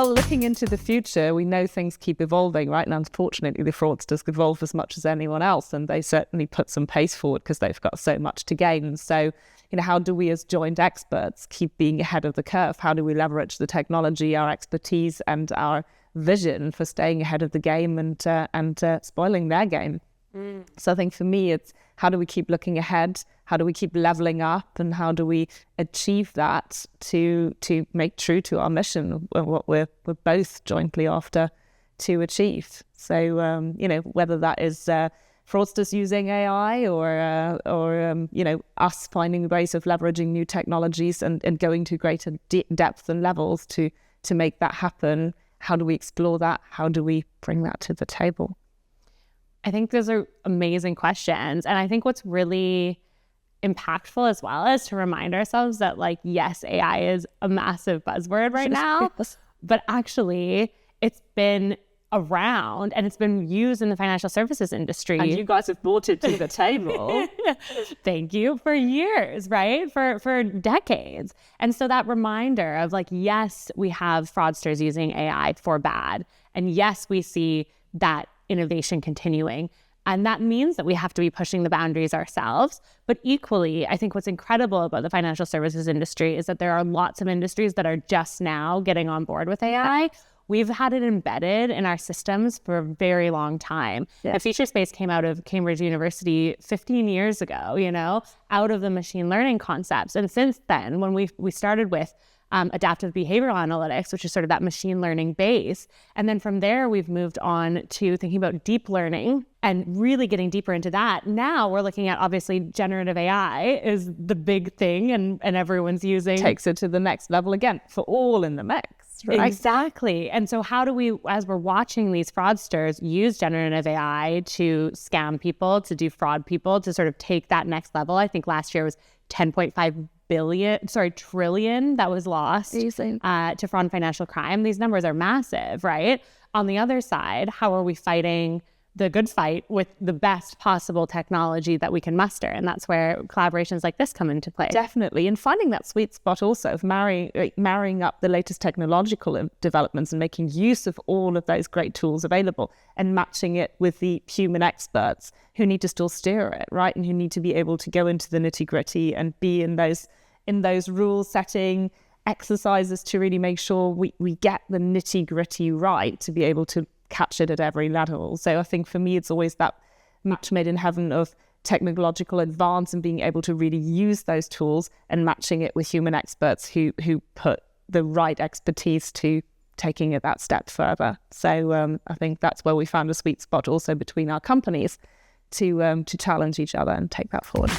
Well, looking into the future, we know things keep evolving, right? And unfortunately, the fraudsters evolve as much as anyone else, and they certainly put some pace forward because they've got so much to gain. So, how do we as joint experts keep being ahead of the curve? How do we leverage the technology, our expertise, and our vision for staying ahead of the game and spoiling their game? So I think for me, it's how do we keep looking ahead? How do we keep leveling up? And how do we achieve that to make true to our mission, what we're both jointly after to achieve? So, whether that is fraudsters using AI or us finding ways of leveraging new technologies and going to greater depth and levels to make that happen. How do we explore that? How do we bring that to the table? I think those are amazing questions. And I think what's really impactful as well is to remind ourselves that, like, yes, AI is a massive buzzword right now, but actually it's been around and it's been used in the financial services industry. And you guys have brought it to the table. Thank you. For years, right? For decades. And so that reminder of, like, yes, we have fraudsters using AI for bad. And yes, we see that innovation continuing. And that means that we have to be pushing the boundaries ourselves. But equally, I think what's incredible about the financial services industry is that there are lots of industries that are just now getting on board with AI. We've had it embedded in our systems for a very long time. Yeah. Featurespace came out of Cambridge University 15 years ago, out of the machine learning concepts. And since then, when we started with adaptive behavioral analytics, which is sort of that machine learning base. And then from there, we've moved on to thinking about deep learning and really getting deeper into that. Now we're looking at, obviously, generative AI is the big thing and everyone's using. Takes it to the next level again for all in the mix. Right? Exactly. And so how do we, as we're watching these fraudsters use generative AI to scam people, to defraud people, to sort of take that next level? I think last year was 10.5 trillion that was lost to fraud and financial crime. These numbers are massive, right? On the other side, how are we fighting the good fight with the best possible technology that we can muster? And that's where collaborations like this come into play. Definitely. And finding that sweet spot also of marrying up the latest technological developments and making use of all of those great tools available and matching it with the human experts who need to still steer it, right? And who need to be able to go into the nitty-gritty and be in those rule setting exercises to really make sure we get the nitty-gritty right to be able to catch it at every level. So I think for me, it's always that match made in heaven of technological advance and being able to really use those tools and matching it with human experts who put the right expertise to taking it that step further. So I think that's where we found a sweet spot also between our companies to challenge each other and take that forward.